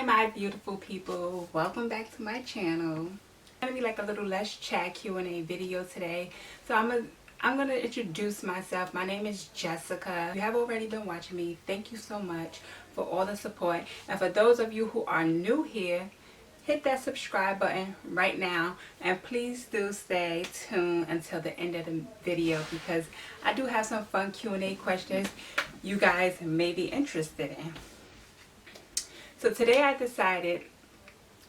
Hi my beautiful people, welcome back to my channel. It's gonna be like a little less chat Q&A video today. So I'm gonna introduce myself. My name is Jessica. If you have already been watching me, thank you so much for all the support. And for those of you who are new here, hit that subscribe button right now, and please do stay tuned until the end of the video because I do have some fun Q&A questions you guys may be interested in. So today I decided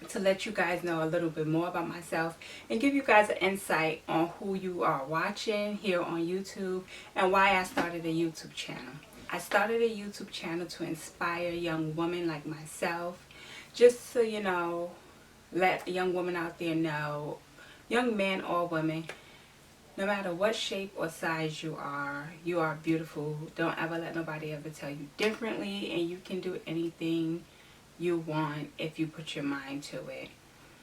to let you guys know a little bit more about myself and give you guys an insight on who you are watching here on YouTube and why I started a YouTube channel. I started a YouTube channel to inspire young women like myself, just to, you know, let a young woman out there know, young men or women, no matter what shape or size you are beautiful. Don't ever let nobody ever tell you differently, and you can do anything you want if you put your mind to it.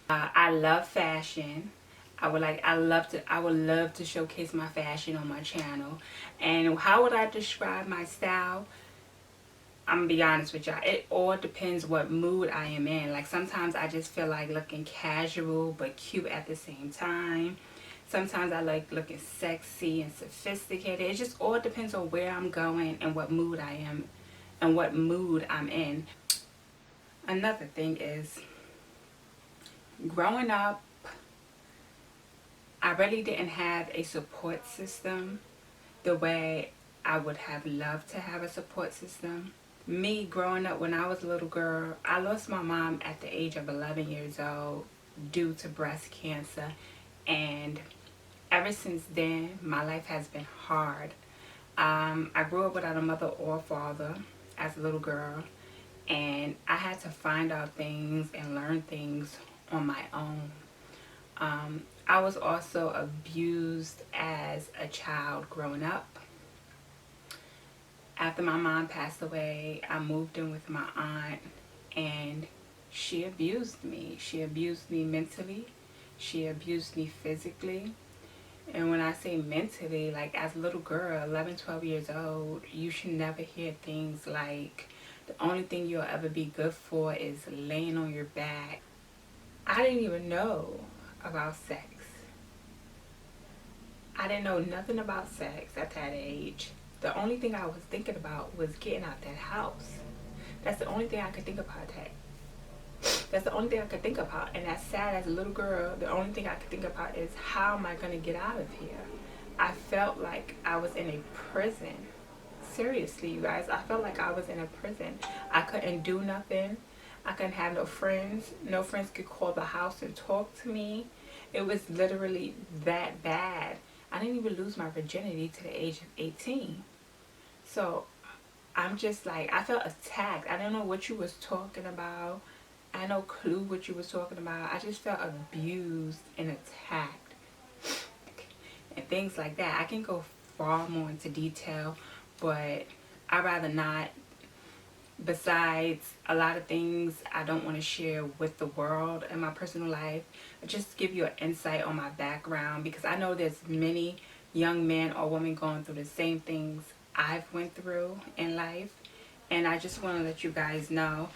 I love fashion. I would love to showcase my fashion on my channel. And how would I describe my style? I'm gonna be honest with y'all, it all depends what mood I am in. Like sometimes I just feel like looking casual but cute at the same time. Sometimes I like looking sexy and sophisticated. It just all depends on where I'm going and what mood I am and what mood I'm in. Another thing is, growing up, I really didn't have a support system the way I would have loved to have a support system. Me growing up, when I was a little girl, I lost my mom at the age of 11 years old due to breast cancer, and ever since then my life has been hard. I grew up without a mother or father as a little girl, and I had to find out things and learn things on my own. I was also abused as a child growing up. After my mom passed away, I moved in with my aunt, and she abused me. She abused me mentally. She abused me physically. And when I say mentally, like as a little girl, 11, 12 years old, you should never hear things like, the only thing you'll ever be good for is laying on your back. I didn't even know about sex. I didn't know nothing about sex at that age. The only thing I was thinking about was getting out that house. That's the only thing I could think about That's the only thing I could think about. And that's sad. As a little girl, the only thing I could think about is, how am I going to get out of here? I felt like I was in a prison. Seriously, you guys, I felt like I was in a prison. I couldn't do nothing. I couldn't have no friends. No friends could call the house and talk to me. It was literally that bad. I didn't even lose my virginity to the age of 18. So I'm just like, I felt attacked. I don't know what you was talking about. I had no clue what you was talking about. I just felt abused and attacked and things like that. I can go far more into detail, but I'd rather not. Besides, a lot of things I don't want to share with the world in my personal life. Just give you an insight on my background, because I know there's many young men or women going through the same things I've went through in life. And I just want to let you guys know,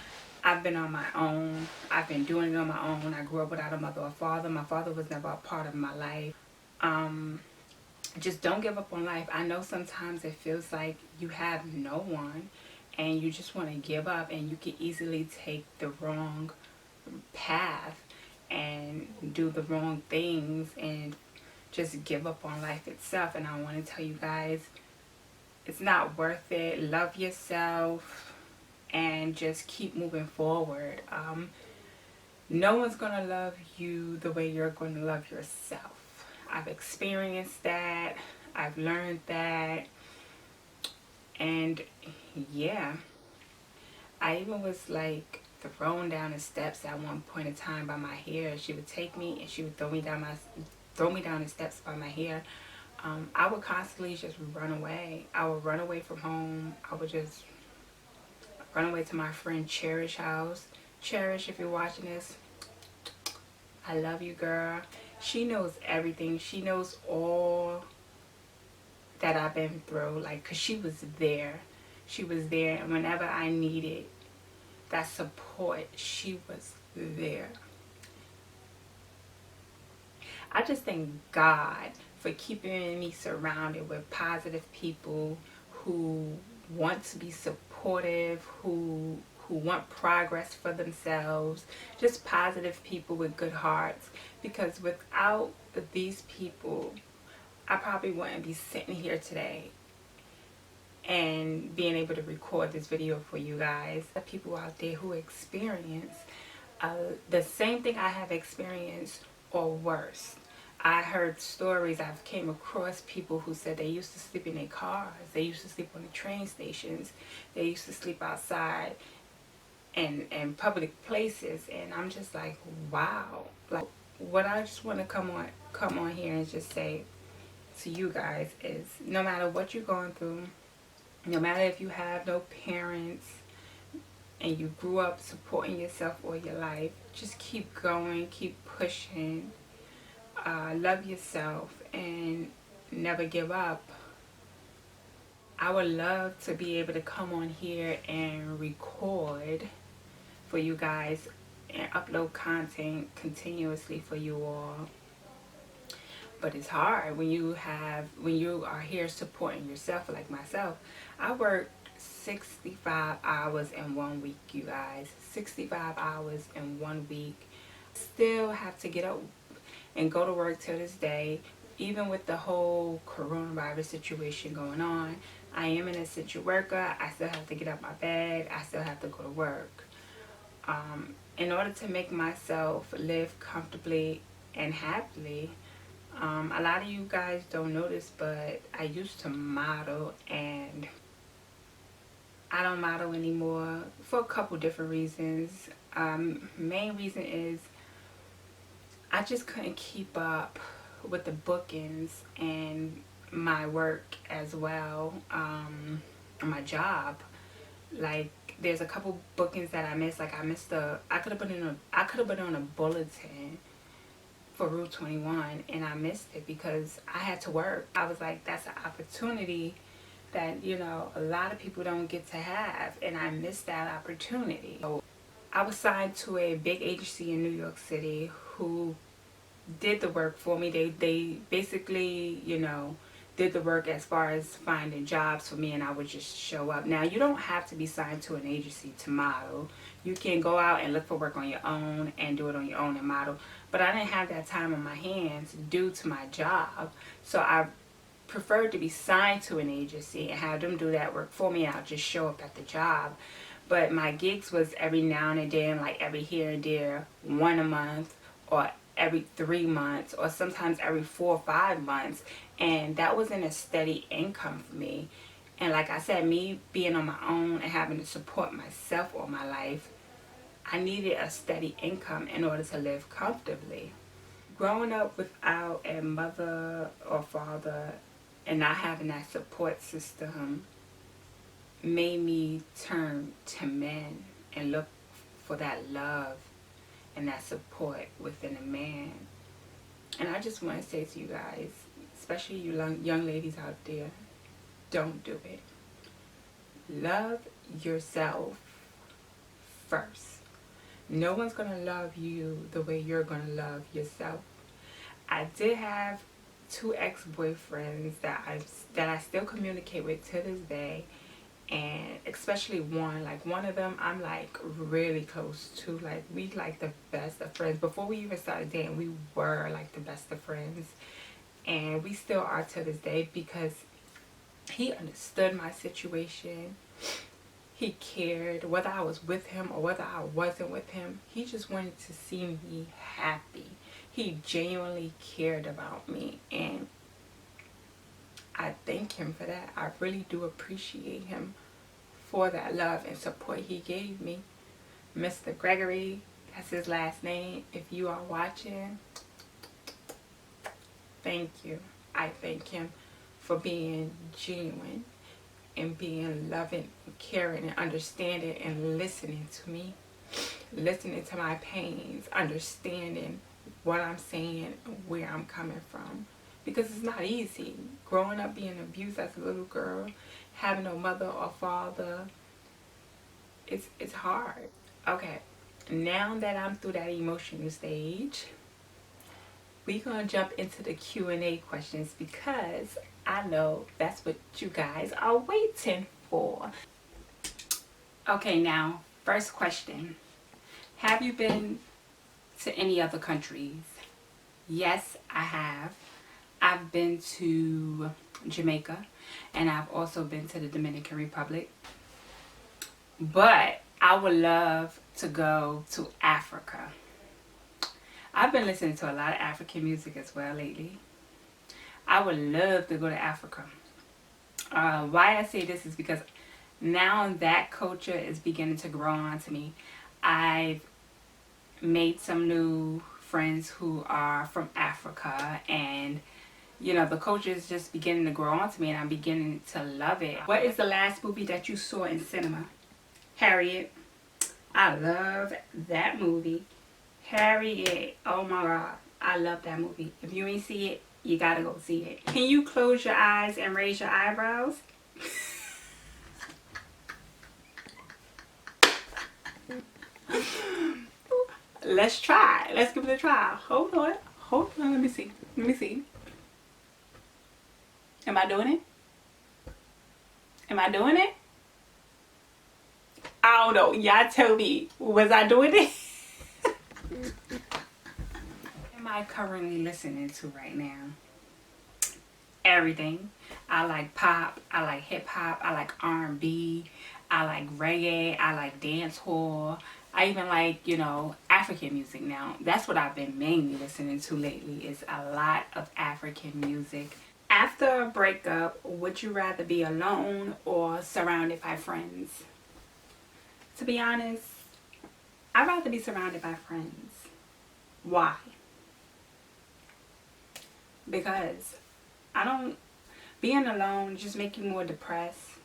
I've been on my own. I've been doing it on my own. I grew up without a mother or father. My father was never a part of my life. Just don't give up on life. I know sometimes it feels like you have no one and you just want to give up, and you can easily take the wrong path and do the wrong things and just give up on life itself. And I want to tell you guys, it's not worth it. Love yourself and just keep moving forward. No one's going to love you the way you're going to love yourself. I've experienced that. I've learned that. And yeah, I even was like thrown down the steps at one point in time by my hair. She would take me and she would throw me down the steps by my hair. I would constantly just run away. I would run away from home. I would just run away to my friend Cherish house. Cherish, if you're watching this, I love you, girl. She knows everything. She knows all that I've been through, like, because she was there. She was there, and whenever I needed that support. She was there. I just thank God for keeping me surrounded with positive people who want to be supportive, who want progress for themselves, just positive people with good hearts. Because without these people, I probably wouldn't be sitting here today and being able to record this video for you guys. The people out there who experience the same thing I have experienced or worse. I heard stories, I've came across people who said they used to sleep in their cars, they used to sleep on the train stations, they used to sleep outside and public places, and I'm just like, wow. Like, what I just want to come on here and just say to you guys is, no matter what you're going through, no matter if you have no parents and you grew up supporting yourself all your life, just keep going, keep pushing. Love yourself and never give up. I would love to be able to come on here and record for you guys and upload content continuously for you all. But it's hard when you are here supporting yourself. Like myself, I work 65 hours in 1 week, you guys. 65 hours in 1 week. Still have to get up and go to work till this day. Even with the whole coronavirus situation going on, I am an essential worker. I still have to get out my bed. I still have to go to work. In order to make myself live comfortably and happily, a lot of you guys don't know this, but I used to model, and I don't model anymore for a couple different reasons. Main reason is I just couldn't keep up with the bookings and my work as well, my job. Like, there's a couple bookings that I missed. Like, I could have been on a bulletin for Route 21 and I missed it because I had to work. I was like, that's an opportunity that, you know, a lot of people don't get to have, and I missed that opportunity. So I was signed to a big agency in New York City who did the work for me. They basically, you know, did the work as far as finding jobs for me, and I would just show up. Now, you don't have to be signed to an agency to model. You can go out and look for work on your own and do it on your own and model. But I didn't have that time on my hands due to my job. So I preferred to be signed to an agency and have them do that work for me. I'll just show up at the job. But my gigs was every now and then, like every here and there, one a month, or every 3 months, or sometimes every 4 or 5 months. And that wasn't a steady income for me. And like I said, me being on my own and having to support myself all my life, I needed a steady income in order to live comfortably. Growing up without a mother or father and not having that support system made me turn to men and look for that love and that support within a man. And I just want to say to you guys, especially you young ladies out there, don't do it. Love yourself first. No one's going to love you the way you're going to love yourself. I did have 2 ex-boyfriends that I still communicate with to this day. And especially one of them I'm like really close to. Like, we like the best of friends. Before we even started dating, we were like the best of friends, and we still are to this day because he understood my situation. He cared whether I was with him or whether I wasn't with him. He just wanted to see me happy. He genuinely cared about me, and I thank him for that. I really do appreciate him for that love and support he gave me. Mr. Gregory, that's his last name. If you are watching, thank you. I thank him for being genuine and being loving, caring, and understanding, and listening to me, listening to my pains, understanding what I'm saying, where I'm coming from. Because it's not easy. Growing up being abused as a little girl, having no mother or father, it's hard. Okay, now that I'm through that emotional stage, we're gonna jump into the Q&A questions because I know that's what you guys are waiting for. Okay, now, first question. Have you been to any other countries? Yes, I have. I've been to Jamaica and I've also been to the Dominican Republic. But I would love to go to Africa. I've been listening to a lot of African music as well lately. I would love to go to Africa. Why I say this is because now that culture is beginning to grow on to me. I've made some new friends who are from Africa, and you know, the culture is just beginning to grow on to me and I'm beginning to love it. What is the last movie that you saw in cinema? Harriet. I love that movie. Harriet. Oh my god. I love that movie. If you ain't see it, you gotta go see it. Can you close your eyes and raise your eyebrows? Let's try. Let's give it a try. Hold on. Hold on. Let me see. Let me see. Am I doing it? Am I doing it? I don't know. Y'all tell me. Was I doing it? Am I currently listening to right now? Everything. I like pop. I like hip hop. I like R&B. I like reggae. I like dance hall. I even like, you know, African music now. That's what I've been mainly listening to lately, is a lot of African music. After a breakup, would you rather be alone or surrounded by friends? To be honest, I'd rather be surrounded by friends. Why? Because being alone just makes you more depressed.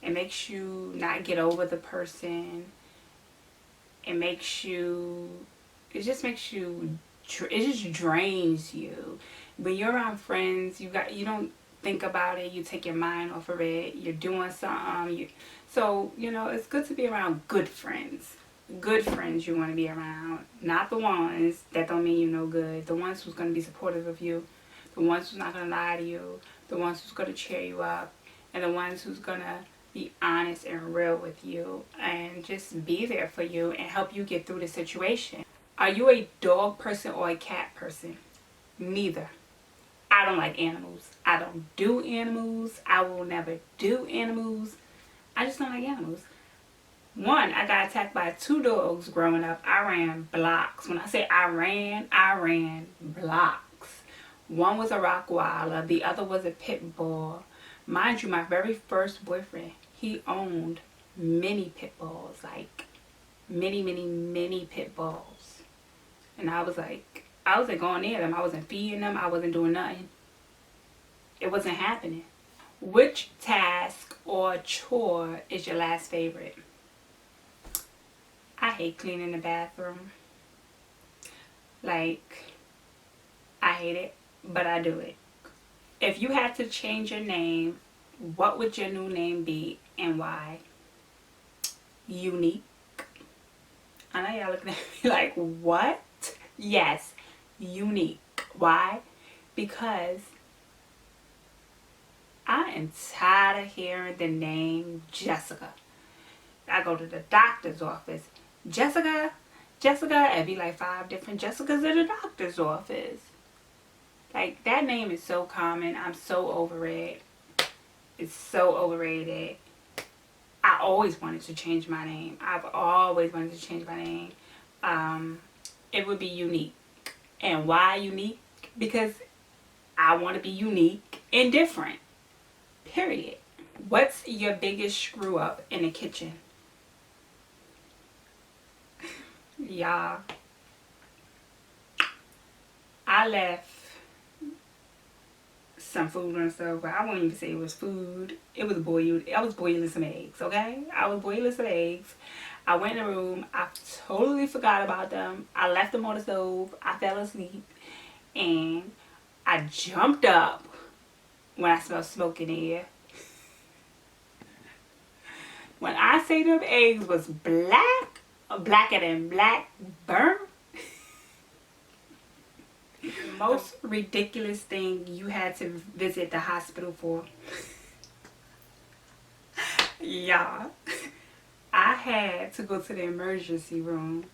It makes you not get over the person. It just drains you. When you're around friends, you don't think about it. You take your mind off of it. You're doing something. So, you know, it's good to be around good friends. Good friends you want to be around. Not the ones that don't mean you no good. The ones who's going to be supportive of you. The ones who's not going to lie to you. The ones who's going to cheer you up. And the ones who's going to be honest and real with you. And just be there for you and help you get through the situation. Are you a dog person or a cat person? Neither. I don't like animals. I don't do animals. I will never do animals. I just don't like animals. One, I got attacked by 2 dogs growing up. I ran blocks. When I say I ran blocks. One was a Rottweiler. The other was a pit bull. Mind you, my very first boyfriend, he owned many pit bulls. Like, many pit bulls. And I wasn't going near them. I wasn't feeding them. I wasn't doing nothing. It wasn't happening. Which task or chore is your last favorite? I hate cleaning the bathroom. Like, I hate it, but I do it. If you had to change your name, what would your new name be and why? Unique. I know y'all looking at me like, what? Yes, unique. Why? Because I am tired of hearing the name Jessica. I go to the doctor's office. Jessica, it'd be like 5 different Jessicas in the doctor's office. Like, that name is so common. I'm so over it. It's so overrated. I always wanted to change my name. I've always wanted to change my name. It would be unique. And why unique? Because I want to be unique and different. Period. What's your biggest screw up in the kitchen? Y'all, I left some food on the stove, but I won't even say it was food. It was boiled. I was boiling some eggs, okay? I was boiling some eggs. I went in the room. I totally forgot about them. I left them on the stove. I fell asleep. And I jumped up when I smelled smoke in the air. When I say them eggs was black, blacker than black, burn. Most ridiculous thing you had to visit the hospital for. Y'all, I had to go to the emergency room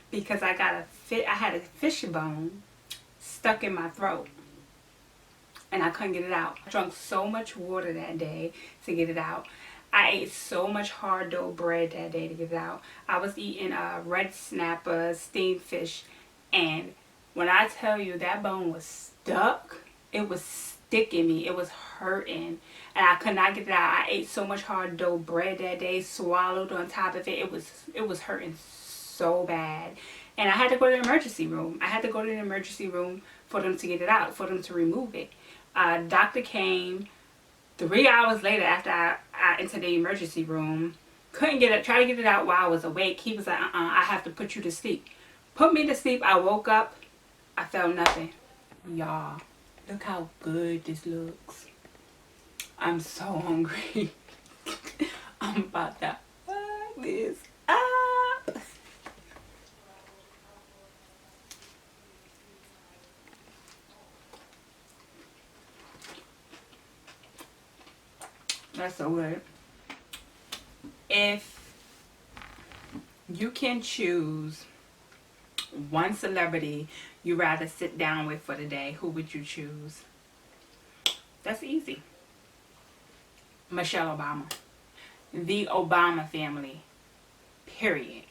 because I had a fish bone stuck in my throat and I couldn't get it out. I drank so much water that day to get it out. I ate so much hard dough bread that day to get it out. I was eating red snapper, steamed fish, and when I tell you that bone was stuck, it was sticking me. It was hurting, and I could not get it out. I ate so much hard dough bread that day, swallowed on top of it. It was hurting so bad, and I had to go to the emergency room. I had to go to the emergency room for them to get it out, for them to remove it. Doctor came 3 hours later after I entered the emergency room. Couldn't get it. Tried to get it out while I was awake. He was like, I have to put you to sleep. Put me to sleep. I woke up. I felt nothing. Y'all, look how good this looks. I'm so hungry. I'm about to fuck this up. That's so good. If you can choose one celebrity you rather sit down with for the day, who would you choose? That's easy. Michelle Obama. The Obama family. Period.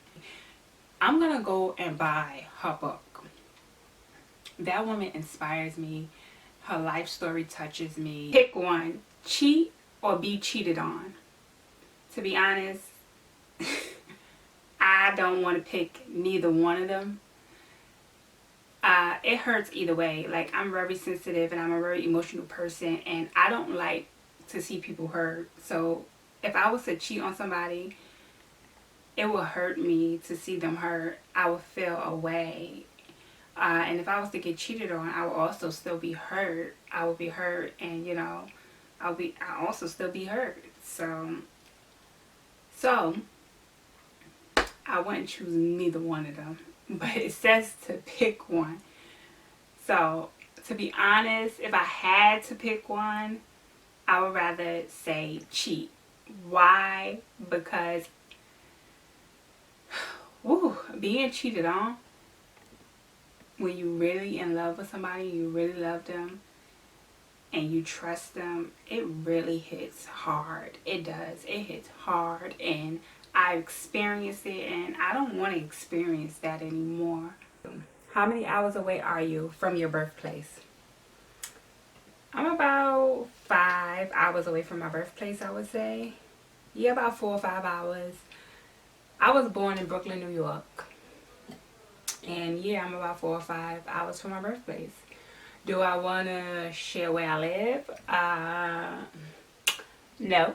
I'm gonna go and buy her book. That woman inspires me. Her life story touches me. Pick one. Cheat or be cheated on. To be honest, I don't want to pick neither one of them. It hurts either way. Like, I'm very sensitive and I'm a very emotional person, and I don't like to see people hurt. So if I was to cheat on somebody, it will hurt me to see them hurt. I will feel away. And if I was to get cheated on, I will also still be hurt. I will be hurt, and you know, I'll also still be hurt. So I wouldn't choose neither one of them. But it says to pick one. So to be honest, if I had to pick one, I would rather say cheat. Why? Because being cheated on, when you really in love with somebody, you really love them, and you trust them, it really hits hard. It does. It hits hard, and I experienced it, and I don't want to experience that anymore. How many hours away are you from your birthplace? I'm about 5 hours away from my birthplace, I would say. Yeah, about 4 or 5 hours. I was born in Brooklyn, New York. And yeah, I'm about 4 or 5 hours from my birthplace. Do I want to share where I live? No.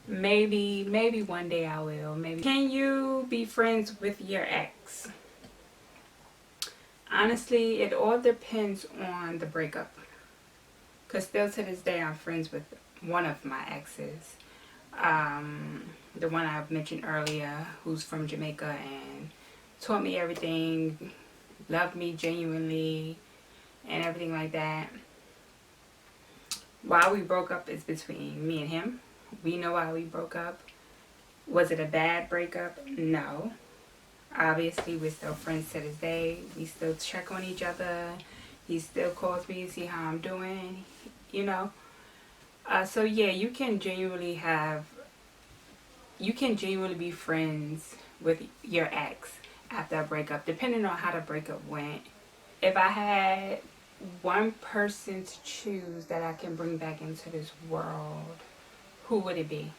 Maybe one day I will. Maybe. Can you be friends with your ex? Honestly, it all depends on the breakup. Because still to this day, I'm friends with one of my exes. The one I've mentioned earlier, who's from Jamaica and taught me everything, loved me genuinely, and everything like that. Why we broke up is between me and him. We know why we broke up. Was it a bad breakup? No. Obviously, we're still friends to this day. We still check on each other. He still calls me to see how I'm doing, you know. So yeah, you can genuinely be friends with your ex after a breakup, depending on how the breakup went. If I had one person to choose that I can bring back into this world, who would it be?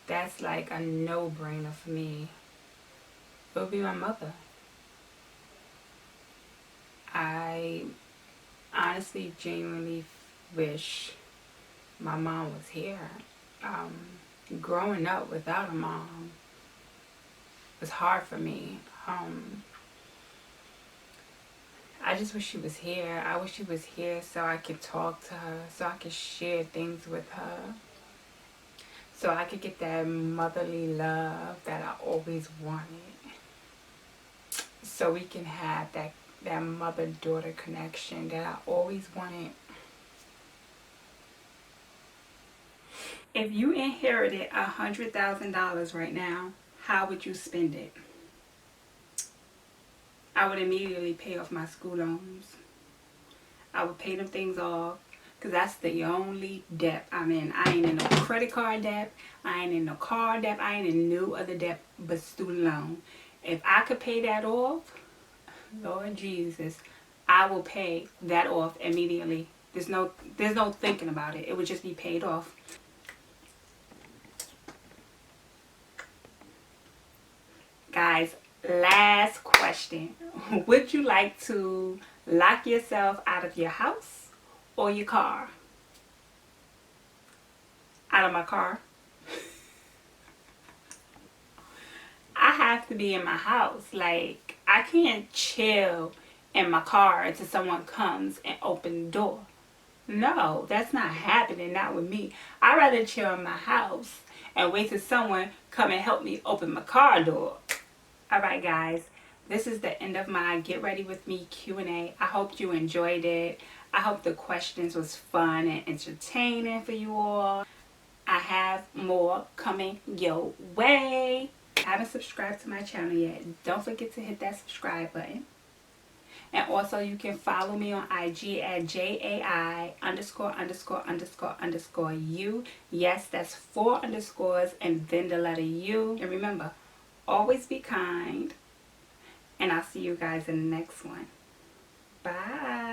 That's like a no-brainer for me. It would be my mother. I honestly, genuinely wish my mom was here. Growing up without a mom was hard for me. I just wish she was here. I wish she was here so I could talk to her, so I could share things with her, so I could get that motherly love that I always wanted. So we can have that mother-daughter connection that I always wanted. If you inherited $100,000 right now, how would you spend it? I would immediately pay off my school loans. I would pay them things off, because that's the only debt I'm in. I ain't in no credit card debt. I ain't in no car debt. I ain't in no other debt but student loan. If I could pay that off, Lord Jesus, I will pay that off immediately. There's no thinking about it. It would just be paid off. Guys, last question. Would you like to lock yourself out of your house or your car? Out of my car. I have to be in my house. Like, I can't chill in my car until someone comes and open the door. No, that's not happening. Not with me. I'd rather chill in my house and wait till someone come and help me open my car door. Alright guys, this is the end of my Get Ready With Me Q&A. I hope you enjoyed it. I hope the questions was fun and entertaining for you all. I have more coming your way. If you haven't subscribed to my channel yet, don't forget to hit that subscribe button. And also you can follow me on IG at JAI_____U. Yes, that's 4 underscores and then the letter U. And remember, always be kind. And I'll see you guys in the next one. Bye.